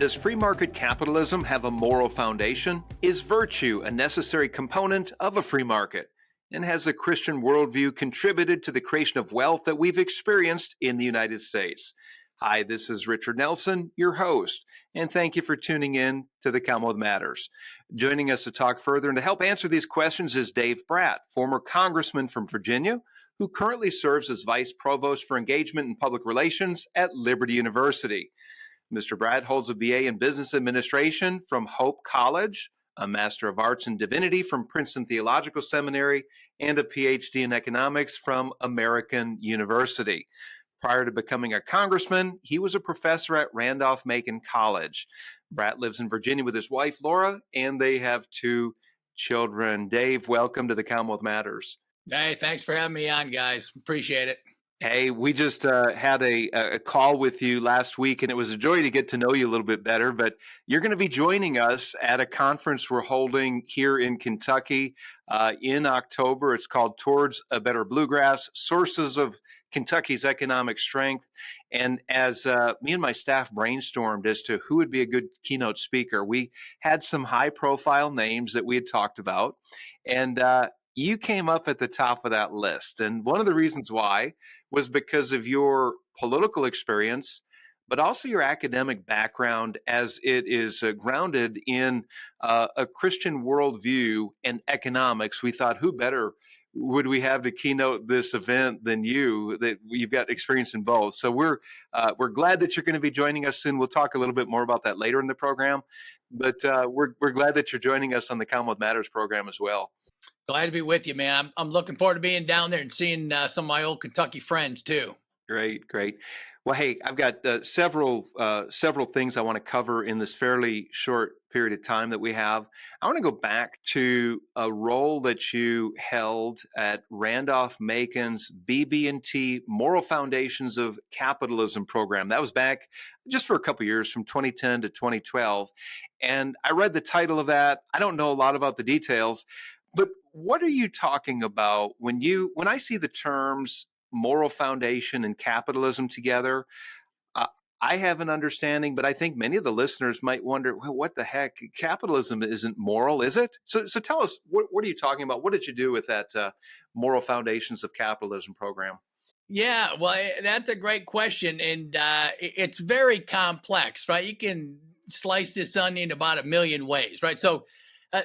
Does free market capitalism have a moral foundation? Is virtue a necessary component of a free market? And has a Christian worldview contributed to the creation of wealth that we've experienced in the United States? Hi, this is Richard Nelson, your host, and thank you for tuning in to the Commonwealth Matters. Joining us to talk further and to help answer these questions is Dave Brat, former congressman from Virginia, who currently serves as Vice Provost for Engagement and Public Relations at Liberty University. Mr. Brat holds a BA in Business Administration from Hope College, a Master of Arts in Divinity from Princeton Theological Seminary, and a PhD in Economics from American University. Prior to becoming a congressman, he was a professor at Randolph-Macon College. Brat lives in Virginia with his wife, Laura, and they have two children. Dave, welcome to the Commonwealth Matters. Hey, thanks for having me on, guys. Appreciate it. Hey, we just had a call with you last week, and it was a joy to get to know you a little bit better. But you're going to be joining us at a conference we're holding here in Kentucky in October. It's called Towards a Better Bluegrass, Sources of Kentucky's Economic Strength. And as me and my staff brainstormed as to who would be a good keynote speaker, we had some high-profile names that we had talked about. And you came up at the top of that list. And one of the reasons why was because of your political experience, but also your academic background as it is grounded in a Christian worldview and economics. We thought, who better would we have to keynote this event than you, that you've got experience in both. So we're glad that you're going to be joining us soon. We'll talk a little bit more about that later in the program, but we're glad that you're joining us on the Commonwealth Matters program as well. Glad to be with you, man. I'm looking forward to being down there and seeing some of my old Kentucky friends too. Great. Well, hey, I've got several things I want to cover in this fairly short period of time that we have. I want to go back to a role that you held at Randolph-Macon's BB&T Moral Foundations of Capitalism program. That was back just for a couple of years, from 2010 to 2012. And I read the title of that. I don't know a lot about the details, but what are you talking about when I see the terms moral foundation and capitalism together? I have an understanding, but I think many of the listeners might wonder, well, what the heck? Capitalism isn't moral, is it? So tell us, what are you talking about? What did you do with that Moral Foundations of Capitalism program? Yeah, well, that's a great question. And it's very complex, right? You can slice this onion about a million ways, right? So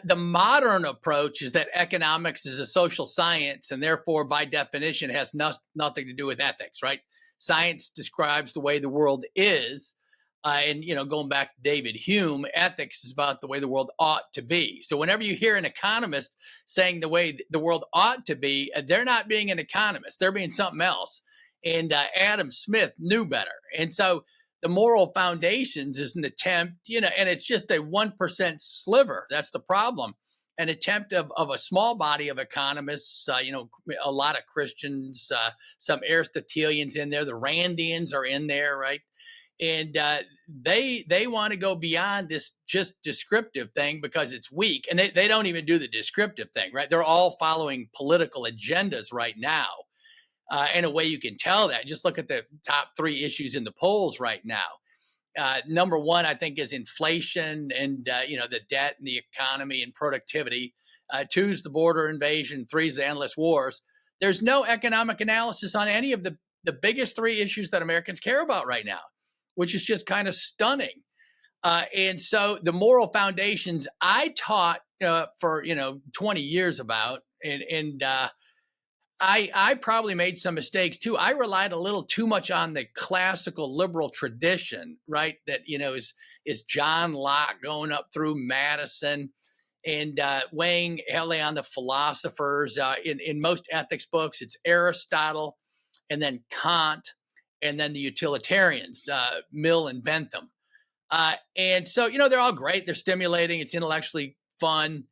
the modern approach is that economics is a social science, and therefore, by definition, has nothing to do with ethics, right? Science describes the way the world is, and going back to David Hume, ethics is about the way the world ought to be. So whenever you hear an economist saying the way the world ought to be, they're not being an economist; they're being something else. And Adam Smith knew better, and so the Moral Foundations is an attempt, and it's just a 1% sliver. That's the problem. An attempt of a small body of economists, a lot of Christians, some Aristotelians in there. The Randians are in there, right? And they want to go beyond this just descriptive thing because it's weak. And they don't even do the descriptive thing, right? They're all following political agendas right now. In a way you can tell that. Just look at the top three issues in the polls right now. Number one, I think, is inflation and, the debt and the economy and productivity. Two is the border invasion. Three is the endless wars. There's no economic analysis on any of the biggest three issues that Americans care about right now, which is just kind of stunning. And so the Moral Foundations I taught for, 20 years about, and I probably made some mistakes too. I relied a little too much on the classical liberal tradition, right? That, is John Locke going up through Madison and weighing heavily on the philosophers. In most ethics books, it's Aristotle and then Kant and then the utilitarians, Mill and Bentham. And so, they're all great. They're stimulating. It's intellectually fun.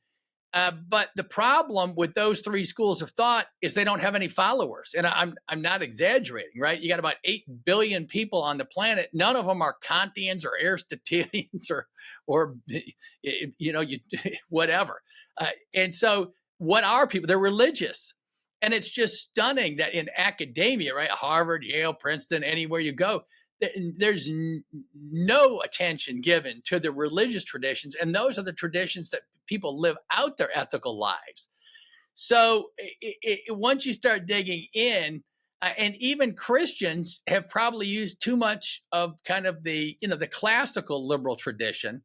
But the problem with those three schools of thought is they don't have any followers. And I'm not exaggerating, right? You got about 8 billion people on the planet. None of them are Kantians or Aristotelians or whatever. And so what are people? They're religious. And it's just stunning that in academia, right? Harvard, Yale, Princeton, anywhere you go, there's no attention given to the religious traditions, and those are the traditions that people live out their ethical lives. So once you start digging in, and even Christians have probably used too much of kind of the classical liberal tradition.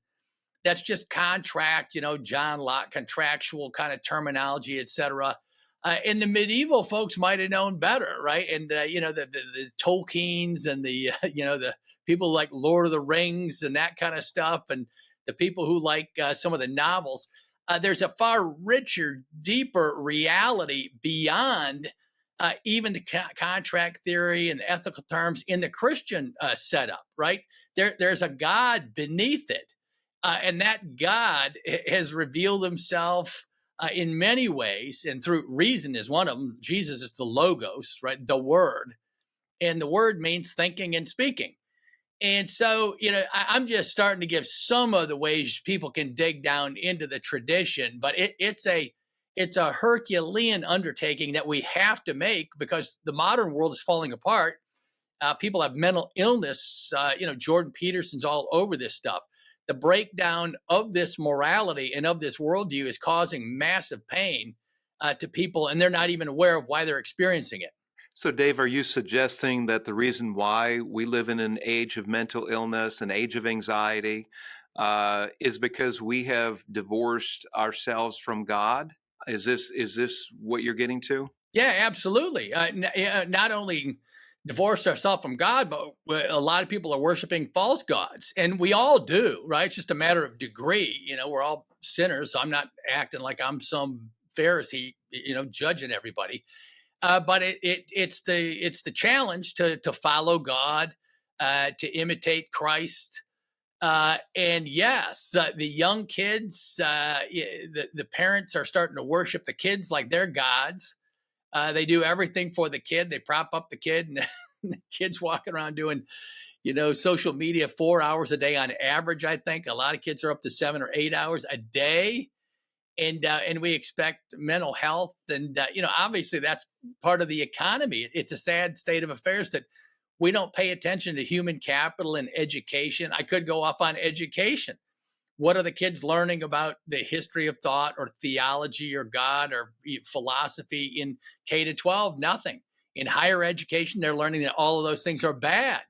That's just contract, John Locke, contractual kind of terminology, et cetera. And the medieval folks might have known better, right? And the Tolkien's and the the people like Lord of the Rings and that kind of stuff, and the people who like some of the novels. There's a far richer, deeper reality beyond even the contract theory and ethical terms in the Christian setup, right? There's a God beneath it. And that God has revealed himself in many ways, and through reason is one of them. Jesus is the logos, right? The word. And the word means thinking and speaking. And so, I'm just starting to give some of the ways people can dig down into the tradition, but it's a Herculean undertaking that we have to make because the modern world is falling apart. People have mental illness. Jordan Peterson's all over this stuff. The breakdown of this morality and of this worldview is causing massive pain to people, and they're not even aware of why they're experiencing it. So, Dave, are you suggesting that the reason why we live in an age of mental illness, an age of anxiety, is because we have divorced ourselves from God? Is this what you're getting to? Yeah, absolutely. Not only divorced ourselves from God, but a lot of people are worshiping false gods, and we all do, right? It's just a matter of degree. We're all sinners. So I'm not acting like I'm some Pharisee, judging everybody. But it's the challenge to follow God, to imitate Christ. And yes, the young kids, the parents are starting to worship the kids like they're gods. They do everything for the kid. They prop up the kid, and the kid's walking around doing, social media 4 hours a day on average. I think a lot of kids are up to 7 or 8 hours a day, and we expect mental health, and obviously that's part of the economy. It's a sad state of affairs that we don't pay attention to human capital and education. I could go off on education. What are the kids learning about the history of thought or theology or God or philosophy in K to 12? Nothing. In higher education, they're learning that all of those things are bad,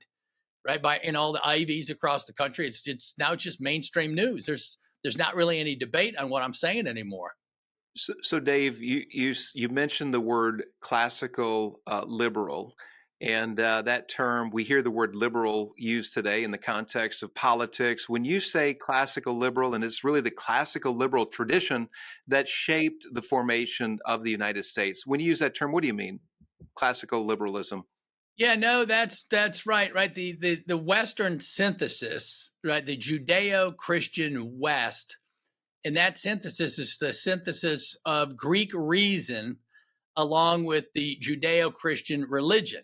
right? In all the Ivies across the country, it's now just mainstream news. There's not really any debate on what I'm saying anymore. So Dave, you mentioned the word classical liberal, and that term, we hear the word liberal used today in the context of politics. When you say classical liberal, and it's really the classical liberal tradition that shaped the formation of the United States, when you use that term, what do you mean? Classical liberalism. Yeah, no, that's right, right. The Western synthesis, right? The Judeo-Christian West, and that synthesis is the synthesis of Greek reason along with the Judeo-Christian religion.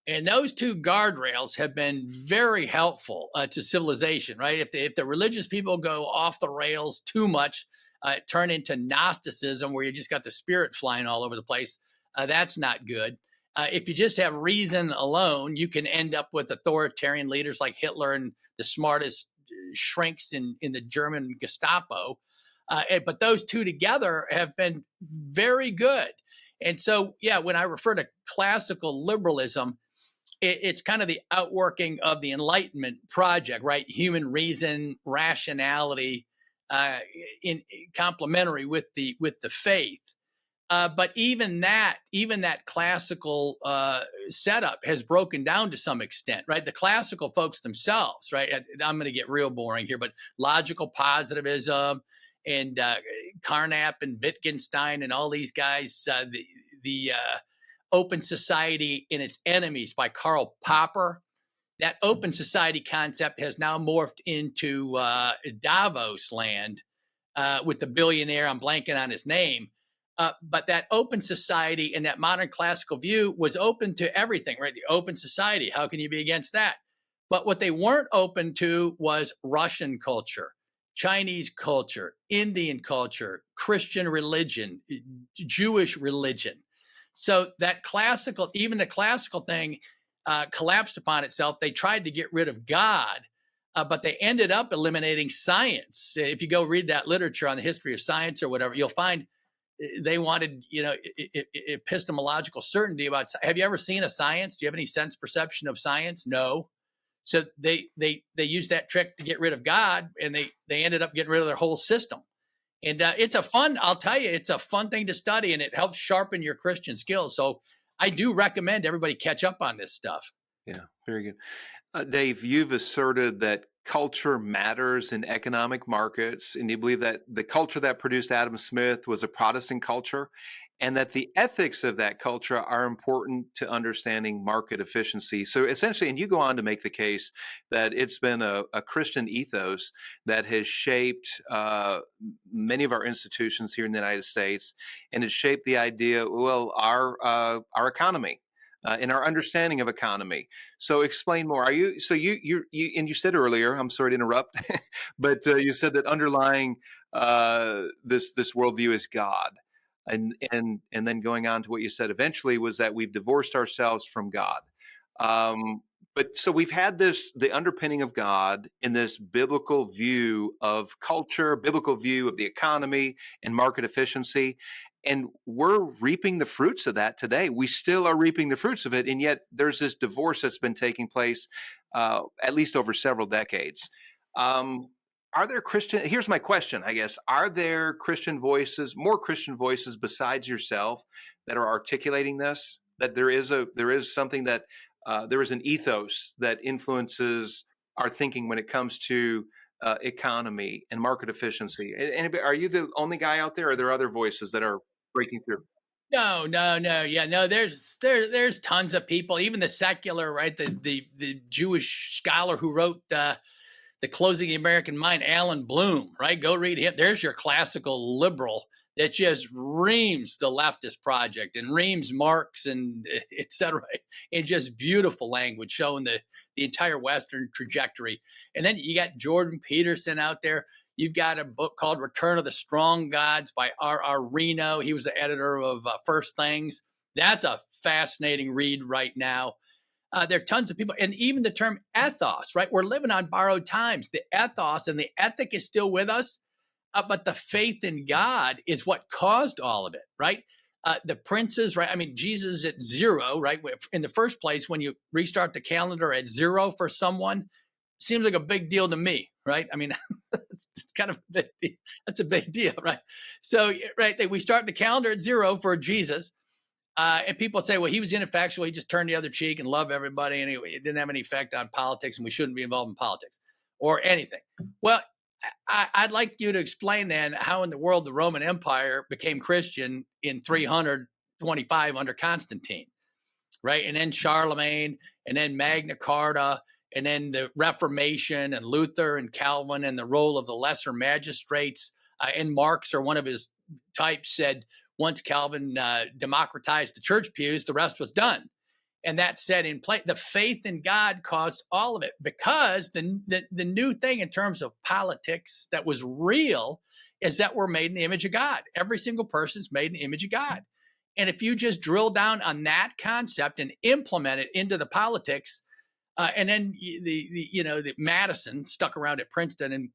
And those two guardrails have been very helpful to civilization, right? If the religious people go off the rails too much, turn into Gnosticism, where you just got the spirit flying all over the place, that's not good. If you just have reason alone, you can end up with authoritarian leaders like Hitler and the smartest shrinks in the German Gestapo. But those two together have been very good. And so, yeah, when I refer to classical liberalism, it's kind of the outworking of the Enlightenment project, right? Human reason, rationality, in complementary with the faith. But even that classical setup has broken down to some extent, right? The classical folks themselves, right? I'm going to get real boring here, but logical positivism and Carnap and Wittgenstein and all these guys, the Open Society and Its Enemies by Karl Popper. That open society concept has now morphed into Davos land with the billionaire, I'm blanking on his name. But that open society and that modern classical view was open to everything, right? The open society, how can you be against that? But what they weren't open to was Russian culture, Chinese culture, Indian culture, Christian religion, Jewish religion. So that classical, even the classical thing, collapsed upon itself. They tried to get rid of God, but they ended up eliminating science. If you go read that literature on the history of science or whatever, you'll find they wanted, epistemological certainty about. Have you ever seen a science? Do you have any sense perception of science? No. So they used that trick to get rid of God, and they ended up getting rid of their whole system. And I'll tell you, it's a fun thing to study, and it helps sharpen your Christian skills. So I do recommend everybody catch up on this stuff. Yeah, very good. Dave, you've asserted that culture matters in economic markets, and you believe that the culture that produced Adam Smith was a Protestant culture, and that the ethics of that culture are important to understanding market efficiency. So essentially, and you go on to make the case that it's been a Christian ethos that has shaped many of our institutions here in the United States, and it's shaped the idea, well, our economy. In our understanding of economy. So explain more. You and you said earlier, I'm sorry to interrupt, but you said that underlying this worldview is God. And then going on to what you said eventually was that we've divorced ourselves from God. But so we've had the underpinning of God in this biblical view of culture, biblical view of the economy and market efficiency. And we're reaping the fruits of that today. We still are reaping the fruits of it. And yet there's this divorce that's been taking place at least over several decades. Are there here's my question, I guess. Are there more Christian voices besides yourself that are articulating this? That there is something that there is an ethos that influences our thinking when it comes to economy and market efficiency. Are you the only guy out there, or are there other voices that are breaking through? No. Yeah, no, there's tons of people, even the secular, right? The Jewish scholar who wrote The Closing of the American Mind, Alan Bloom, right? Go read him. There's your classical liberal that just reams the leftist project and reams Marx and et cetera, in just beautiful language, showing the entire Western trajectory. And then you got Jordan Peterson out there. You've got a book called Return of the Strong Gods by R.R. Reno. He was the editor of First Things. That's a fascinating read right now. There are tons of people, and even the term ethos, right? We're living on borrowed times. The ethos and the ethic is still with us, but the faith in God is what caused all of it, right? The princes, right? I mean, Jesus at zero, right? In the first place, when you restart the calendar at zero for someone, seems like a big deal to me, right? I mean, it's kind of a big deal. That's a big deal, right? So, right, we start the calendar at zero for Jesus. And people say, well, he was ineffectual. He just turned the other cheek and loved everybody. And it didn't have any effect on politics, and we shouldn't be involved in politics or anything. Well, I'd like you to explain then how in the world the Roman Empire became Christian in 325 under Constantine, right? And then Charlemagne, and then Magna Carta, and then the Reformation and Luther and Calvin and the role of the lesser magistrates. And Marx, or one of his types, said once Calvin democratized the church pews, the rest was done. And that set in place. The faith in God caused all of it, because the new thing in terms of politics that was real is that we're made in the image of God. Every single person's made in the image of God. And if you just drill down on that concept and implement it into the politics, and then the Madison stuck around at Princeton and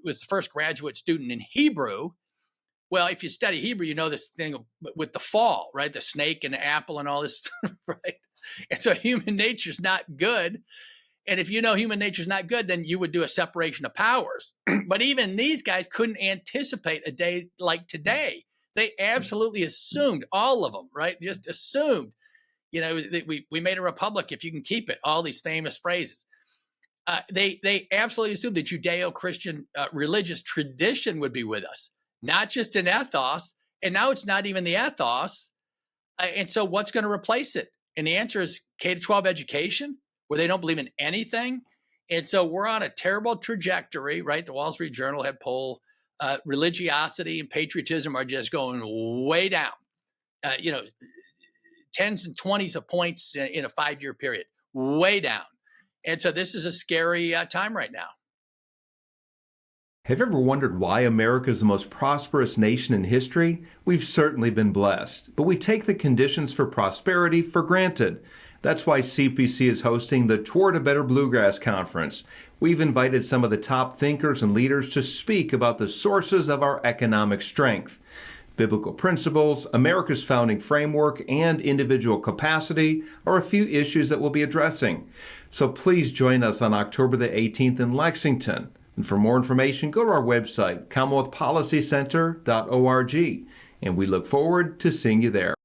was the first graduate student in Hebrew. Well, if you study Hebrew, you know this thing with the fall, right? The snake and the apple and all this, right? And so human nature's not good. And if you know human nature's not good, then you would do a separation of powers. But even these guys couldn't anticipate a day like today. They absolutely assumed, all of them, right? Just assumed, we made a republic if you can keep it, all these famous phrases. They absolutely assumed the Judeo-Christian religious tradition would be with us, not just an ethos. And now it's not even the ethos. And so what's going to replace it? And the answer is K-12 education, where they don't believe in anything. And so we're on a terrible trajectory, right? The Wall Street Journal had poll, religiosity and patriotism are just going way down, tens and 20s of points in a 5-year period, way down. And so this is a scary time right now. Have you ever wondered why America is the most prosperous nation in history? We've certainly been blessed, but we take the conditions for prosperity for granted. That's why CPC is hosting the Toward a Better Bluegrass Conference. We've invited some of the top thinkers and leaders to speak about the sources of our economic strength. Biblical principles, America's founding framework, and individual capacity are a few issues that we'll be addressing. So please join us on October the 18th in Lexington. And for more information, go to our website, commonwealthpolicycenter.org. And we look forward to seeing you there.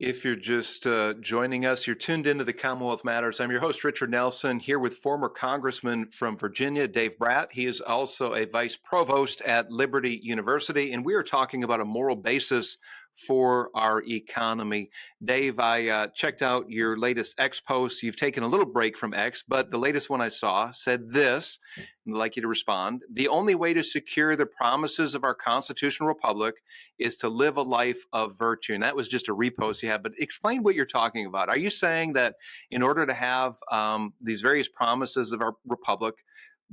If you're just joining us, you're tuned into the Commonwealth Matters. I'm your host, Richard Nelson, here with former Congressman from Virginia, Dave Brat. He is also a Vice Provost at Liberty University, and we are talking about a moral basis for our economy. Dave, I checked out your latest X post. You've taken a little break from X, but the latest one I saw said this, and I'd like you to respond. The only way to secure the promises of our constitutional republic is to live a life of virtue. And that was just a repost you have, but explain what you're talking about. Are you saying that in order to have these various promises of our republic,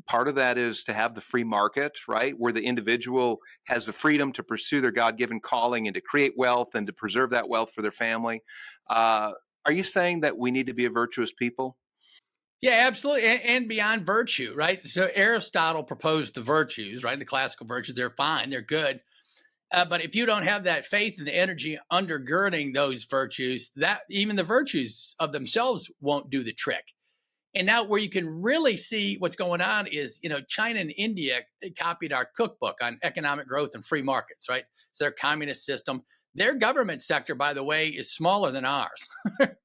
part of that is to have the free market, right? Where the individual has the freedom to pursue their God-given calling and to create wealth and to preserve that wealth for their family. Are you saying that we need to be a virtuous people? Yeah, absolutely. And beyond virtue, right? So Aristotle proposed the virtues, right? The classical virtues, they're fine, they're good. But if you don't have that faith and the energy undergirding those virtues, that even the virtues of themselves won't do the trick. And now where you can really see what's going on is, China and India copied our cookbook on economic growth and free markets, right? So their communist system, their government sector, by the way, is smaller than ours,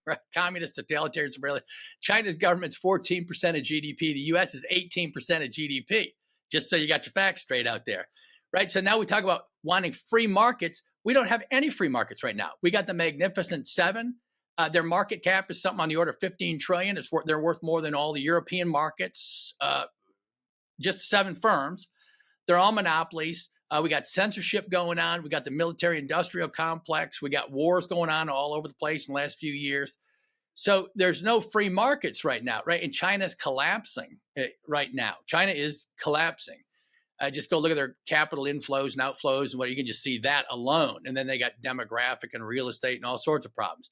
right? Communist, totalitarian, China's government's 14% of GDP. The U.S. is 18% of GDP, just so you got your facts straight out there, right? So now we talk about wanting free markets. We don't have any free markets right now. We got the Magnificent Seven. Their market cap is something on the order of 15 trillion. They're worth more than all the European markets, just 7 firms. They're all monopolies. We got censorship going on. We got the military industrial complex. We got wars going on all over the place in the last few years. So there's no free markets right now, right? And China's collapsing right now. China is collapsing. Just go look at their capital inflows and outflows, and you can just see that alone. And then they got demographic and real estate and all sorts of problems.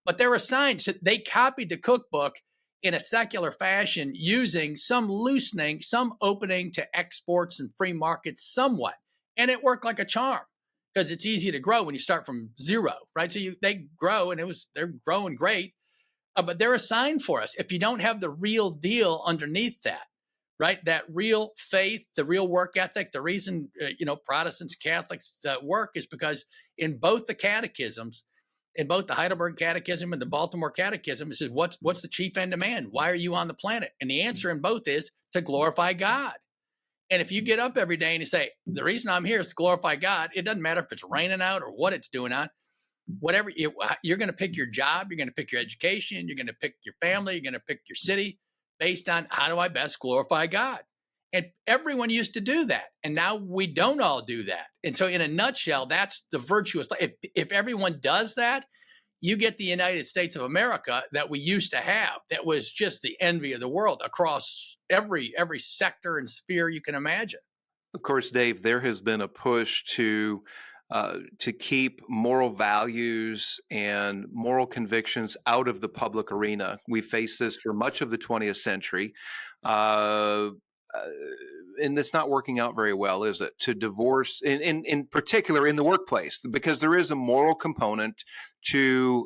But they're assigned, so they copied the cookbook in a secular fashion using some loosening, some opening to exports and free markets somewhat. And it worked like a charm because it's easy to grow when you start from zero, right? So they grow and they're growing great, but they're assigned for us. If you don't have the real deal underneath that, right? That real faith, the real work ethic, the reason, Protestants, Catholics work is because in both the catechisms, in both the Heidelberg Catechism and the Baltimore Catechism, it says, what's the chief end of man? Why are you on the planet? And the answer in both is to glorify God. And if you get up every day and you say, the reason I'm here is to glorify God, it doesn't matter if it's raining out or what it's doing on, whatever, you're going to pick your job, you're going to pick your education, you're going to pick your family, you're going to pick your city based on how do I best glorify God? And everyone used to do that. And now we don't all do that. And so in a nutshell, that's the virtuous life. If everyone does that, you get the United States of America that we used to have. That was just the envy of the world across every sector and sphere you can imagine. Of course, Dave, there has been a push to keep moral values and moral convictions out of the public arena. We faced this for much of the 20th century. And it's not working out very well, is it? To divorce, in particular in the workplace, because there is a moral component to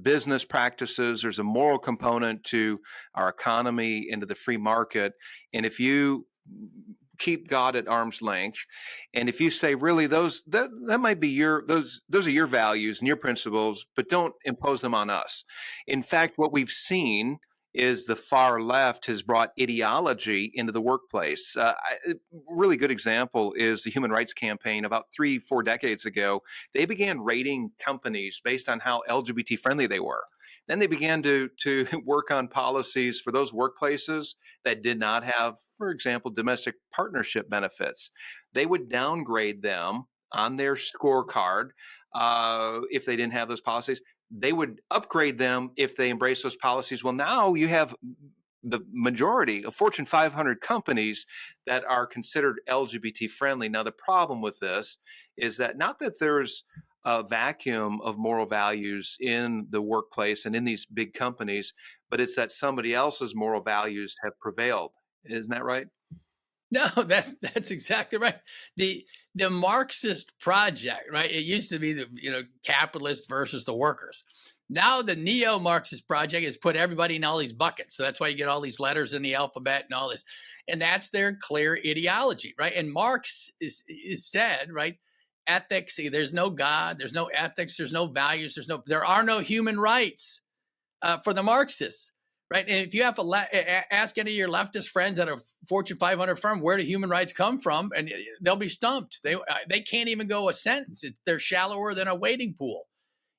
business practices. There's a moral component to our economy, into the free market. And if you keep God at arm's length, and if you say, really, that might be those are your values and your principles, but don't impose them on us. In fact, what we've seen is the far left has brought ideology into the workplace. A really good example is the Human Rights Campaign. About 3-4 decades ago, they began rating companies based on how LGBT friendly they were. Then they began to work on policies for those workplaces that did not have, for example, domestic partnership benefits. They would downgrade them on their scorecard if they didn't have those policies. They would upgrade them if they embrace those policies. Well, now you have the majority of Fortune 500 companies that are considered LGBT friendly. Now, the problem with this is that not that there's a vacuum of moral values in the workplace and in these big companies, but it's that somebody else's moral values have prevailed. Isn't that right? No, that's exactly right. The Marxist project, right? It used to be the capitalist versus the workers. Now the neo-Marxist project has put everybody in all these buckets. So that's why you get all these letters in the alphabet and all this. And that's their clear ideology, right? And Marx is said, right? Ethics, there's no God, there's no ethics, there's no values, there are no human rights for the Marxists, right? And if you have to ask any of your leftist friends at a Fortune 500 firm, where do human rights come from? And they'll be stumped. They can't even go a sentence. They're shallower than a wading pool.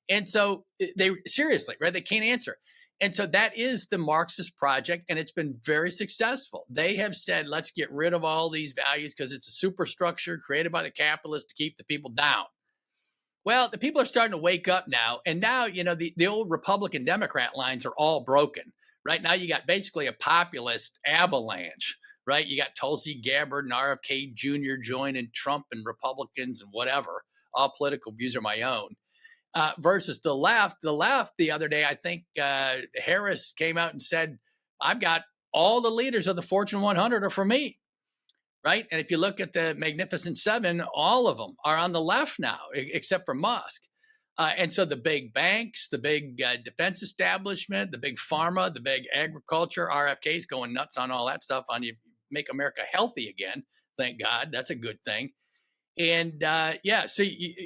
And so they seriously, right? They can't answer. And so that is the Marxist project, and it's been very successful. They have said, let's get rid of all these values because it's a superstructure created by the capitalists to keep the people down. Well, the people are starting to wake up now. And now, the old Republican Democrat lines are all broken. Right now, you got basically a populist avalanche, right? You got Tulsi Gabbard and RFK Jr. joining Trump and Republicans and whatever. All political views are my own. Versus the left. The left the other day, I think Harris came out and said, I've got all the leaders of the Fortune 100 are for me. Right. And if you look at the Magnificent Seven, all of them are on the left now, except for Musk. And so the big banks, the big defense establishment, the big pharma, the big agriculture, RFK's going nuts on all that stuff on you make America healthy again. Thank God. That's a good thing. And so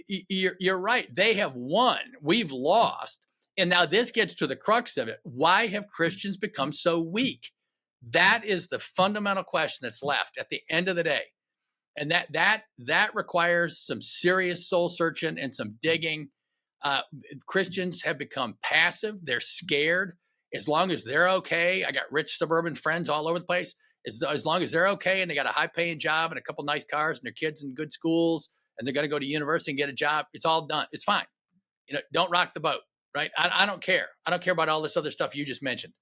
you're right. They have won. We've lost. And now this gets to the crux of it. Why have Christians become so weak? That is the fundamental question that's left at the end of the day. And that requires some serious soul searching and some digging. Christians have become passive. They're scared. As long as they're okay, I got rich suburban friends all over the place. As long as they're okay and they got a high paying job and a couple nice cars and their kids in good schools and they're going to go to university and get a job, it's all done. It's fine. Don't rock the boat, right? I don't care. I don't care about all this other stuff you just mentioned.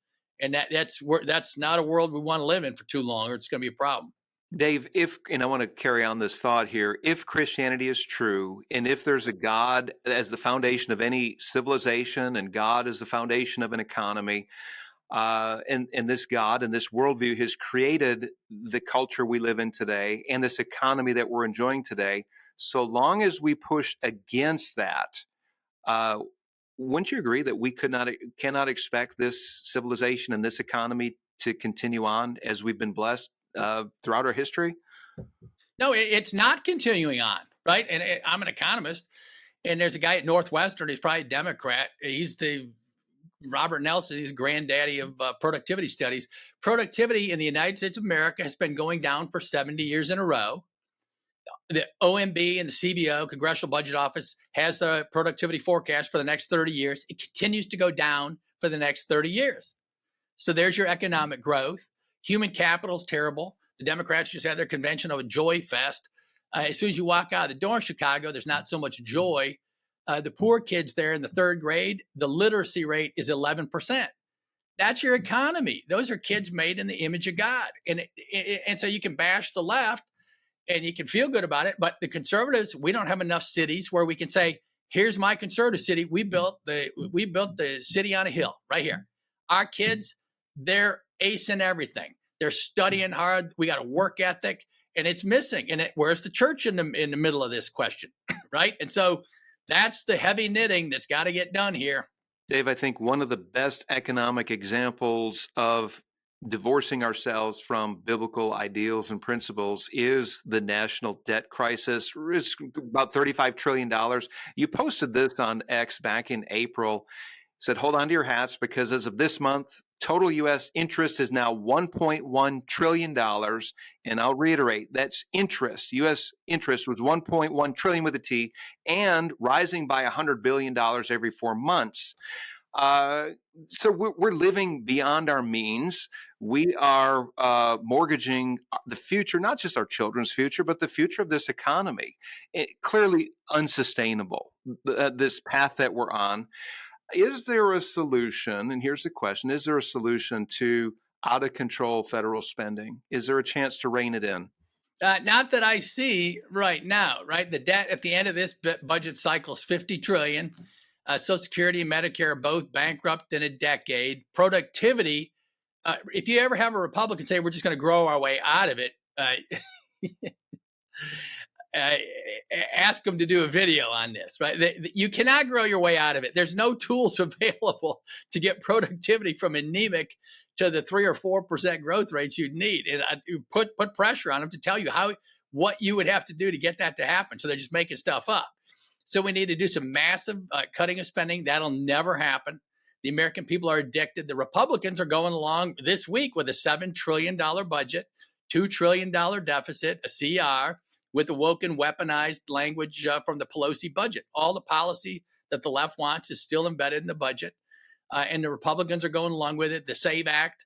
And that's not a world we want to live in for too long, or it's going to be a problem. Dave, and I want to carry on this thought here, if Christianity is true, and if there's a God as the foundation of any civilization, and God is the foundation of an economy, and this God and this worldview has created the culture we live in today and this economy that we're enjoying today, so long as we push against that, wouldn't you agree that we cannot expect this civilization and this economy to continue on as we've been blessed throughout our history? No, it's not continuing on, right? And I'm an economist, and there's a guy at Northwestern. He's probably a Democrat. He's the Robert Nelson. He's granddaddy of productivity studies. Productivity in the United States of America has been going down for 70 years in a row. The OMB and the CBO, Congressional Budget Office, has the productivity forecast for the next 30 years. It continues to go down for the next 30 years. So there's your economic growth. Human capital is terrible. The Democrats just had their convention of a joy fest. As soon as you walk out of the door in Chicago, there's not so much joy. The poor kids there in the third grade, the literacy rate is 11%. That's your economy. Those are kids made in the image of God. And so you can bash the left and you can feel good about it. But the conservatives, we don't have enough cities where we can say, here's my conservative city. We built the city on a hill right here. Our kids, they're acing everything. They're studying hard. We got a work ethic, and it's missing. And where's the church in the middle of this question, right? And so that's the heavy knitting that's got to get done here. Dave, I think one of the best economic examples of divorcing ourselves from biblical ideals and principles is the national debt crisis. It's about $35 trillion. You posted this on X back in April. Said, hold on to your hats because as of this month, total U.S. interest is now $1.1 trillion. And I'll reiterate, that's interest. U.S. interest was $1.1 trillion with a T and rising by $100 billion every 4 months. So we're living beyond our means. We are mortgaging the future, not just our children's future, but the future of this economy. Clearly unsustainable, this path that we're on. Is there a solution? And here's the question. Is there a solution to out of control federal spending? Is there a chance to rein it in? Not that I see right now, right? The debt at the end of this budget cycle is 50 trillion. Social Security and Medicare are both bankrupt in a decade. Productivity, if you ever have a Republican say we're just going to grow our way out of it, uh, ask them to do a video on this, right? You cannot grow your way out of it. There's no tools available to get productivity from anemic to the 3 or 4% growth rates you'd need. And put pressure on them to tell you what you would have to do to get that to happen. So they're just making stuff up. So we need to do some massive cutting of spending. That'll never happen. The American people are addicted. The Republicans are going along this week with a $7 trillion budget, $2 trillion deficit, a CR, with the woke and weaponized language from the Pelosi budget. All the policy that the left wants is still embedded in the budget, and the Republicans are going along with it. The SAVE Act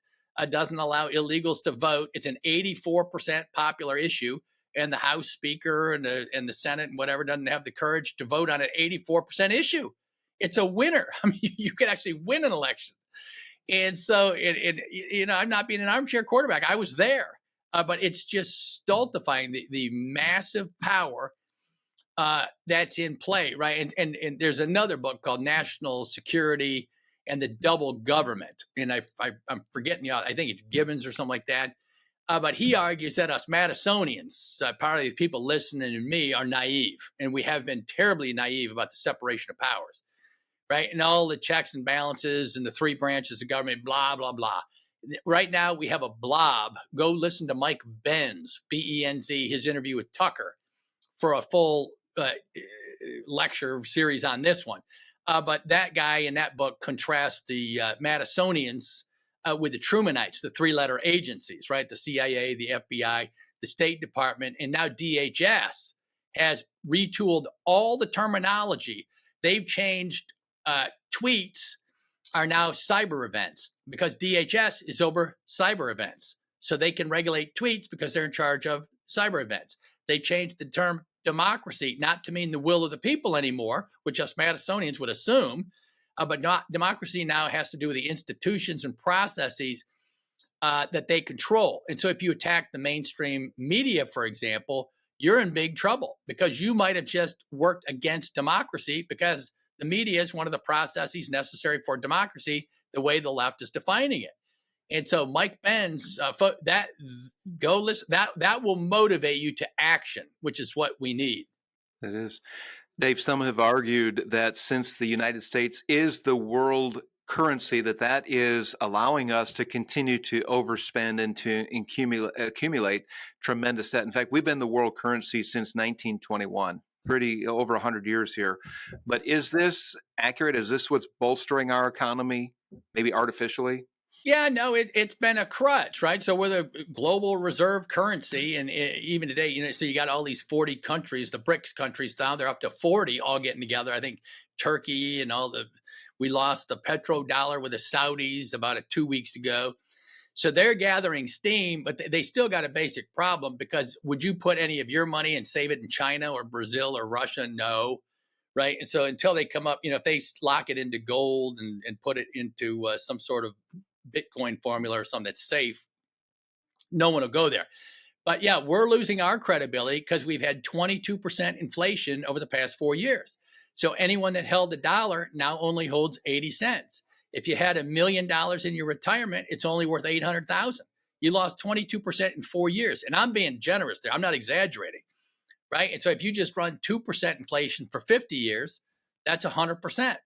doesn't allow illegals to vote. It's an 84% popular issue, and the House Speaker and the Senate and whatever doesn't have the courage to vote on an 84% issue. It's a winner. I mean, you could actually win an election. And so, I'm not being an armchair quarterback. I was there. But it's just stultifying the massive power that's in play, right? And there's another book called National Security and the Double Government. And I'm forgetting, I think it's Gibbons or something like that. But he argues that us Madisonians, part of these people listening to me, are naive. And we have been terribly naive about the separation of powers, right? And all the checks and balances and the three branches of government, blah, blah, blah. Right now, we have a blob. Go listen to Mike Benz, B-E-N-Z, his interview with Tucker for a full lecture series on this one. But that guy in that book contrasts the Madisonians with the Trumanites, the three-letter agencies, right? The CIA, the FBI, the State Department, and now DHS has retooled all the terminology. They've changed tweets are now cyber events because DHS is over cyber events. So they can regulate tweets because they're in charge of cyber events. They changed the term democracy not to mean the will of the people anymore, which us Madisonians would assume, but not democracy now has to do with the institutions and processes that they control. And so if you attack the mainstream media, for example, you're in big trouble because you might have just worked against democracy because the media is one of the processes necessary for democracy, the way the left is defining it. And so Mike Benz, go listen, that will motivate you to action, which is what we need. It is. Dave, some have argued that since the United States is the world currency, that is allowing us to continue to overspend and to accumulate tremendous debt. In fact, we've been the world currency since 1921. Pretty over 100 years here. But is this accurate? Is this what's bolstering our economy, maybe artificially? Yeah, no, it's been a crutch, right? So we're the global reserve currency. And even today, so you got all these 40 countries, the BRICS countries now, they're up to 40 all getting together. I think Turkey and we lost the petrodollar with the Saudis about 2 weeks ago. So they're gathering steam, but they still got a basic problem because would you put any of your money and save it in China or Brazil or Russia? No, right? And so until they come up, if they lock it into gold and put it into some sort of Bitcoin formula or something that's safe, no one will go there. But yeah, we're losing our credibility because we've had 22% inflation over the past 4 years. So anyone that held a dollar now only holds 80 cents. If you had $1 million in your retirement, it's only worth 800,000. You lost 22% in 4 years. And I'm being generous there. I'm not exaggerating, right? And so if you just run 2% inflation for 50 years, that's 100%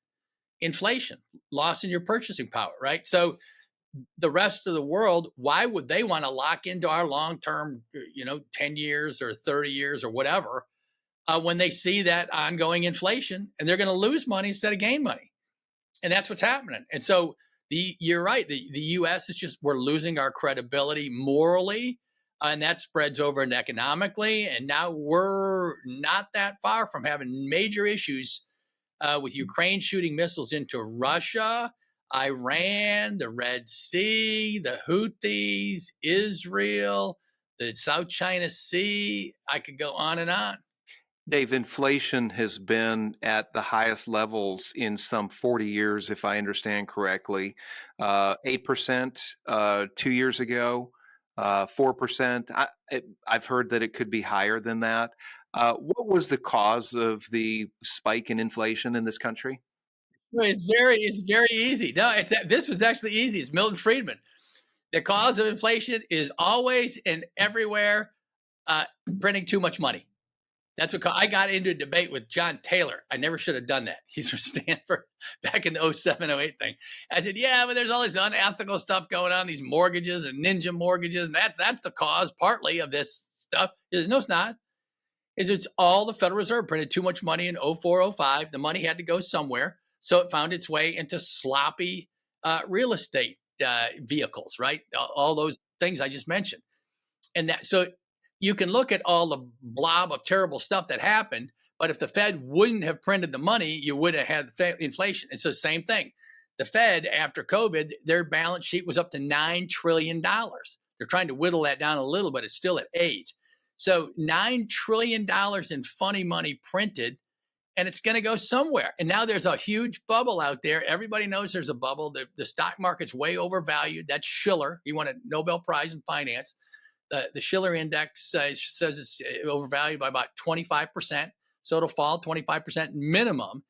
inflation, loss in your purchasing power, right? So the rest of the world, why would they want to lock into our long-term, 10 years or 30 years or whatever, when they see that ongoing inflation and they're going to lose money instead of gain money? And that's what's happening. And so you're right. The U.S. is we're losing our credibility morally, and that spreads over and economically. And now we're not that far from having major issues with Ukraine shooting missiles into Russia, Iran, the Red Sea, the Houthis, Israel, the South China Sea. I could go on and on. Dave, inflation has been at the highest levels in some 40 years, if I understand correctly. 8% 2 years ago. 4%. I've heard that it could be higher than that. What was the cause of the spike in inflation in this country? No, it's very easy. No, this was actually easy. It's Milton Friedman. The cause of inflation is always and everywhere uh, printing too much money. That's what I got into a debate with John Taylor. I never should have done that. He's from Stanford back in the 07, 08 thing. I said, yeah, but there's all this unethical stuff going on, these mortgages and ninja mortgages. And that's the cause partly of this stuff. He said, no, it's not. It's all the Federal Reserve printed too much money in 04, 05. The money had to go somewhere. So it found its way into sloppy real estate vehicles, right? All those things I just mentioned. And that, so you can look at all the blob of terrible stuff that happened, but if the Fed wouldn't have printed the money, you would have had inflation. It's the same thing. The Fed, after COVID, their balance sheet was up to $9 trillion. They're trying to whittle that down a little, but it's still at 8. So $9 trillion in funny money printed, and it's going to go somewhere. And now there's a huge bubble out there. Everybody knows there's a bubble. The stock market's way overvalued. That's Shiller. He won a Nobel Prize in finance. The Shiller index says it's overvalued by about 25%. So it'll fall 25% minimum.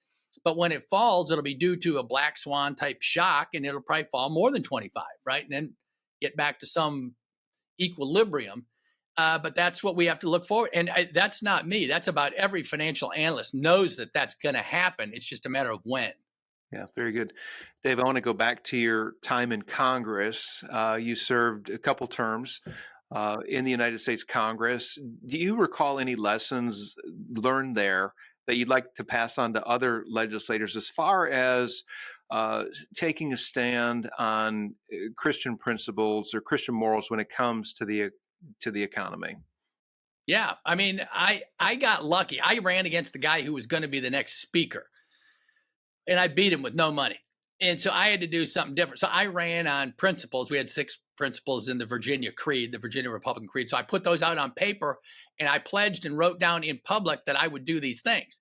But when it falls, it'll be due to a black swan type shock, and it'll probably fall more than 25, right? And then get back to some equilibrium. But that's what we have to look for. And that's not me. That's about every financial analyst knows that that's going to happen. It's just a matter of when. Yeah, very good. Dave, I want to go back to your time in Congress. You served a couple terms in the United States Congress. Do you recall any lessons learned there that you'd like to pass on to other legislators as far as taking a stand on Christian principles or Christian morals when it comes to the economy? Yeah, I mean, I got lucky. I ran against the guy who was going to be the next speaker, and I beat him with no money. And so I had to do something different. So I ran on principles. We had 6 principles in the Virginia Creed, the Virginia Republican Creed. So I put those out on paper, and I pledged and wrote down in public that I would do these things.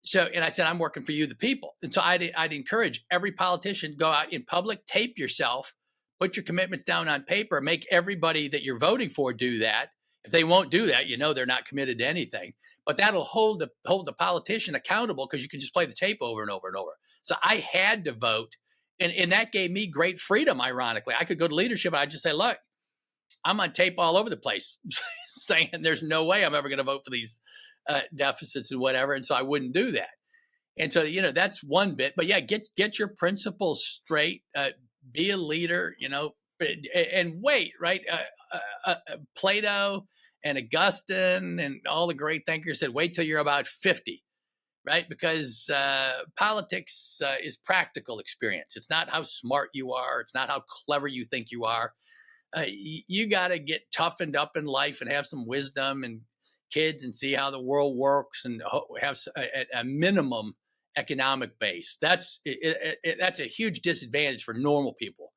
So, and I said, I'm working for you, the people. And so I'd encourage every politician, go out in public, tape yourself, put your commitments down on paper, make everybody that you're voting for do that. If they won't do that, you know they're not committed to anything. But that'll hold the politician accountable, because you can just play the tape over and over and over. So I had to vote, and that gave me great freedom, ironically. I could go to leadership, and I'd just say, look, I'm on tape all over the place saying there's no way I'm ever going to vote for these deficits and whatever. And so I wouldn't do that. And so, that's one bit. But yeah, get your principles straight, be a leader, and wait, right? Plato and Augustine and all the great thinkers said, wait till you're about 50, right? Because politics is practical experience. It's not how smart you are. It's not how clever you think you are. You got to get toughened up in life and have some wisdom and kids and see how the world works and have a minimum economic base. That's a huge disadvantage for normal people.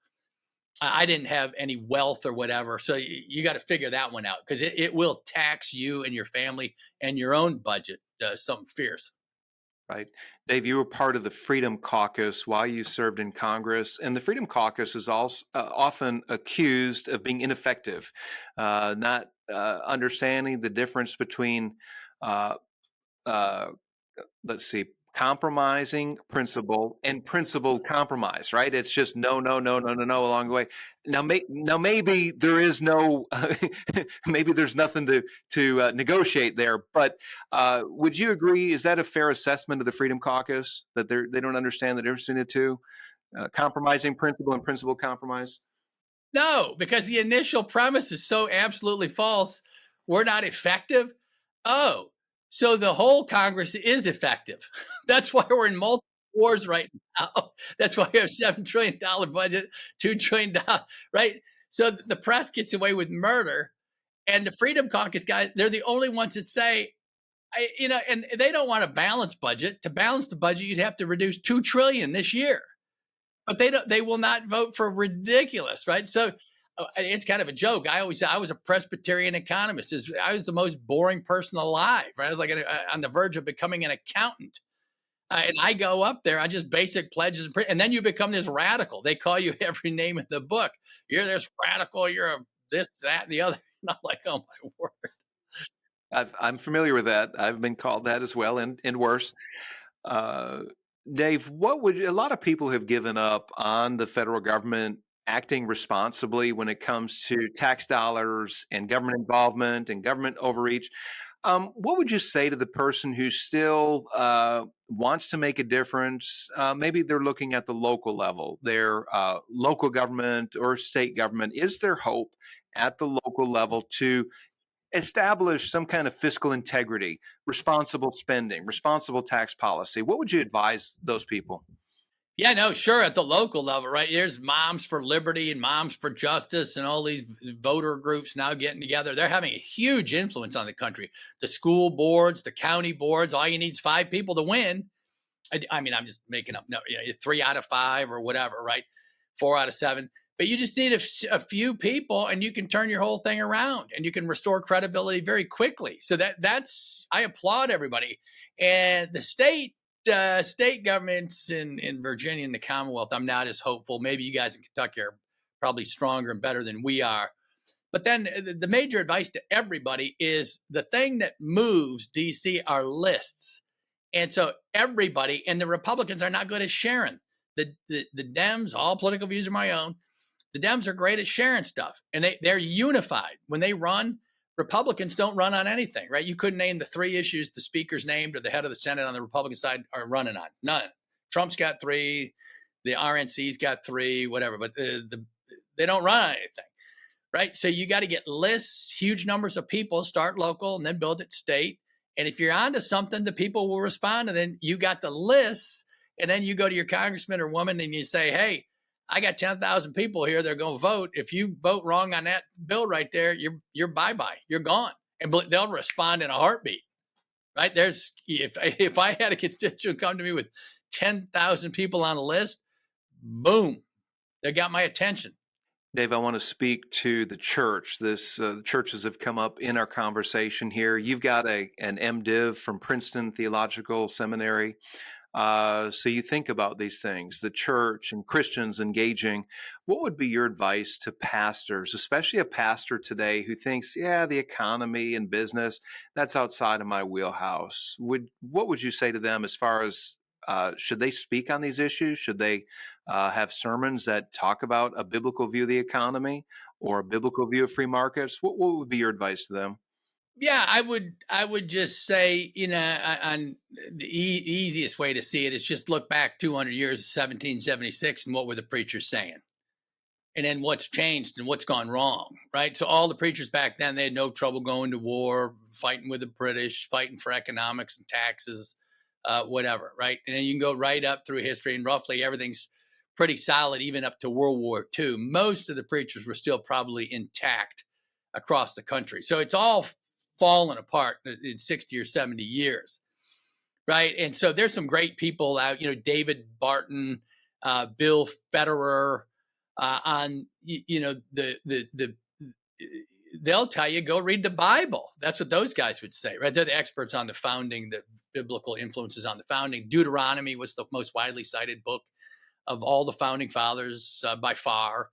I didn't have any wealth or whatever. So you got to figure that one out, because it will tax you and your family and your own budget something fierce. Right. Dave, you were part of the Freedom Caucus while you served in Congress, and the Freedom Caucus is also often accused of being ineffective, not understanding the difference between, let's see, compromising principle and principled compromise, right? It's just no, no, no, no, no, no along the way. Now, maybe there is no, maybe there's nothing to negotiate there. But would you agree? Is that a fair assessment of the Freedom Caucus, that they don't understand the difference between the two, compromising principle and principled compromise? No, because the initial premise is so absolutely false. We're not effective. Oh, so the whole Congress is effective. That's why we're in multiple wars right now. That's why we have $7 trillion budget, $2 trillion, right? So the press gets away with murder, and the Freedom Caucus guys, they're the only ones that say, and they don't want a balanced budget. To balance the budget, you'd have to reduce $2 trillion this year. But they will not vote for ridiculous, right? So it's kind of a joke. I always say I was a Presbyterian economist. I was the most boring person alive, right? I was like on the verge of becoming an accountant. And I go up there, I just basic pledges, and then you become this radical. They call you every name in the book. You're this radical. You're a this, that, and the other. And I'm like, oh my word. I'm familiar with that. I've been called that as well, and worse. Uh, Dave, a lot of people have given up on the federal government acting responsibly when it comes to tax dollars and government involvement and government overreach. What would you say to the person who still wants to make a difference? Maybe they're looking at the local level, their local government or state government. Is there hope at the local level to establish some kind of fiscal integrity, responsible spending, responsible tax policy? What would you advise those people? Yeah, no, sure. At the local level, right? There's Moms for Liberty and Moms for Justice and all these voter groups now getting together. They're having a huge influence on the country. The school boards, the county boards, all you need is 5 people to win. I mean, I'm just making up, no, 3 out of 5 or whatever, right? 4 out of 7. But you just need a few people and you can turn your whole thing around and you can restore credibility very quickly. So that's, I applaud everybody. And the state governments in Virginia and the Commonwealth, I'm not as hopeful. Maybe you guys in Kentucky are probably stronger and better than we are. But then the major advice to everybody is the thing that moves DC are lists. And so everybody, and the Republicans are not good at sharing. The Dems, all political views are my own. The Dems are great at sharing stuff, and they're unified. When they run, Republicans don't run on anything, right? You couldn't name the 3 issues the speaker's named or the head of the Senate on the Republican side are running on. None. Trump's got 3, the RNC's got 3, whatever, but they don't run on anything, right? So you got to get lists, huge numbers of people, start local, and then build it state. And if you're onto something, the people will respond. And then you got the lists, and then you go to your congressman or woman and you say, hey, I got 10,000 people here. They're going to vote. If you vote wrong on that bill right there, you're bye-bye. You're gone. And they'll respond in a heartbeat, right? If I had a constituent come to me with 10,000 people on a list, boom, they got my attention. Dave, I want to speak to the church. The churches have come up in our conversation here. You've got an MDiv from Princeton Theological Seminary. So you think about these things, the church and Christians engaging. What would be your advice to pastors, especially a pastor today who thinks, yeah, the economy and business, that's outside of my wheelhouse? What would you say to them as far as should they speak on these issues? Should they have sermons that talk about a biblical view of the economy or a biblical view of free markets? What would be your advice to them? Yeah, I would just say, on the easiest way to see it is just look back 200 years, 1776, and what were the preachers saying? And then what's changed and what's gone wrong, right? So all the preachers back then, they had no trouble going to war, fighting with the British, fighting for economics and taxes, whatever, right? And then you can go right up through history, and roughly everything's pretty solid, even up to World War II. Most of the preachers were still probably intact across the country. So it's all fallen apart in 60 or 70 years, right? And so there's some great people out, David Barton, Bill Federer, on, they'll tell you, go read the Bible. That's what those guys would say, right? They're the experts on the founding, the biblical influences on the founding. Deuteronomy was the most widely cited book of all the founding fathers by far.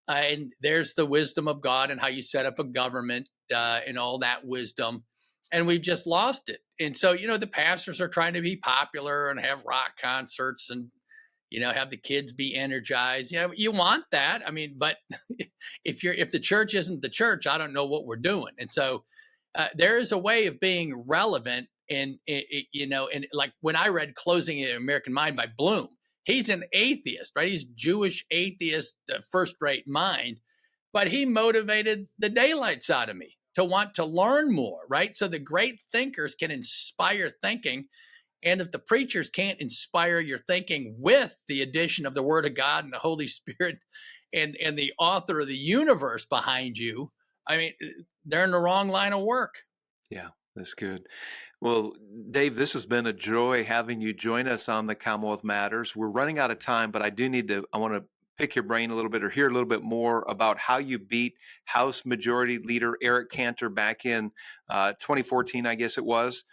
And there's the wisdom of God and how you set up a government and all that wisdom. And we've just lost it. And so, the pastors are trying to be popular and have rock concerts and, have the kids be energized. Yeah, you want that. I mean, but if the church isn't the church, I don't know what we're doing. And so there is a way of being relevant. And, and like when I read Closing the American Mind by Bloom, he's an atheist, right? He's Jewish atheist, first-rate mind, but he motivated the daylights out of me to want to learn more, right? So the great thinkers can inspire thinking. And if the preachers can't inspire your thinking with the addition of the Word of God and the Holy Spirit and the author of the universe behind you, I mean, they're in the wrong line of work. Yeah, that's good. Well, Dave, this has been a joy having you join us on the Commonwealth Matters. We're running out of time, but I want to pick your brain a little bit or hear a little bit more about how you beat House Majority Leader Eric Cantor back in 2014, I guess it was.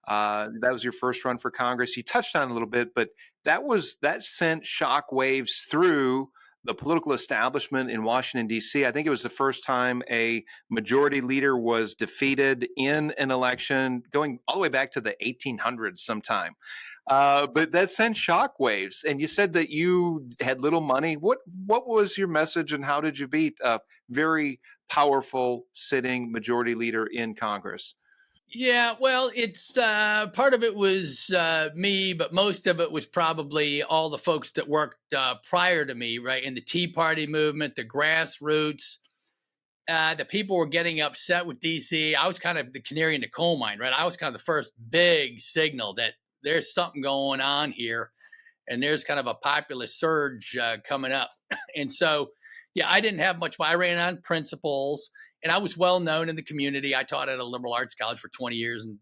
That was your first run for Congress. You touched on it a little bit, but that sent shock waves through the political establishment in Washington, D.C. I think it was the first time a majority leader was defeated in an election going all the way back to the 1800s sometime. But that sent shockwaves. And you said that you had little money. What was your message, and how did you beat a very powerful sitting majority leader in Congress? Yeah, well, it's part of it was me, but most of it was probably all the folks that worked prior to me, right? In the Tea Party movement, the grassroots, the people were getting upset with DC. I was kind of the canary in the coal mine, right? I was kind of the first big signal that there's something going on here, and there's kind of a populist surge coming up. And so, yeah, I didn't have much. I ran on principles, and I was well known in the community. I taught at a liberal arts college for 20 years, and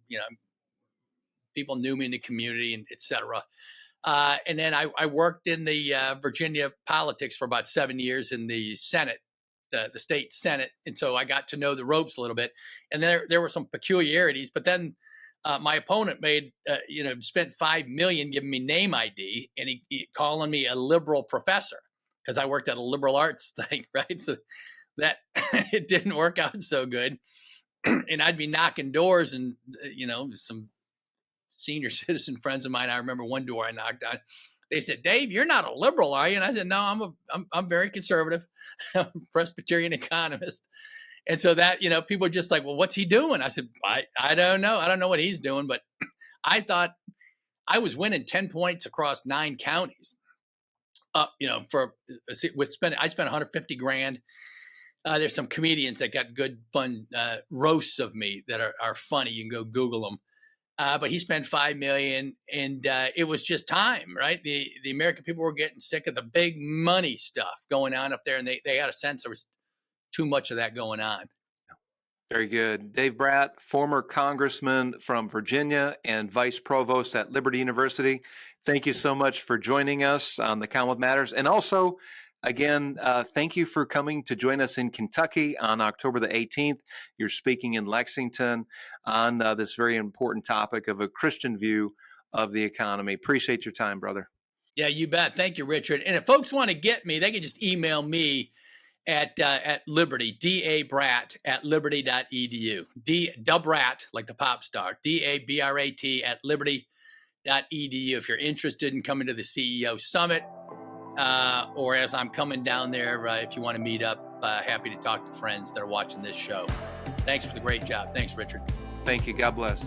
people knew me in the community, and et cetera. And then I worked in the Virginia politics for about 7 years in the Senate, the state Senate, and so I got to know the ropes a little bit. And there were some peculiarities, but then my opponent spent $5 million giving me name ID, and he calling me a liberal professor because I worked at a liberal arts thing, right? So that it didn't work out so good. And I'd be knocking doors, and some senior citizen friends of mine, I remember one door I knocked on. They said, "Dave, you're not a liberal, are you?" And I said, "No, I'm very conservative, I'm a Presbyterian economist." And so that, people are just like, "Well, what's he doing?" I said, I don't know. I don't know what he's doing, but I thought I was winning 10 points across 9 counties. I spent $150,000. There's some comedians that got good, fun roasts of me that are funny. You can go Google them. But he spent $5 million, and it was just time, right? The American people were getting sick of the big money stuff going on up there, and they had a sense there was too much of that going on. Very good. Dave Brat, former congressman from Virginia and vice provost at Liberty University. Thank you so much for joining us on the Commonwealth Matters. And also, again, thank you for coming to join us in Kentucky on October the 18th. You're speaking in Lexington on this very important topic of a Christian view of the economy. Appreciate your time, brother. Yeah, you bet. Thank you, Richard. And if folks want to get me, they can just email me at Liberty, DABrat at liberty.edu. Dubrat, like the pop star, DABRAT at liberty.edu. If you're interested in coming to the CEO Summit, or as I'm coming down there, if you want to meet up, happy to talk to friends that are watching this show. Thanks for the great job. Thanks, Richard. Thank you. God bless.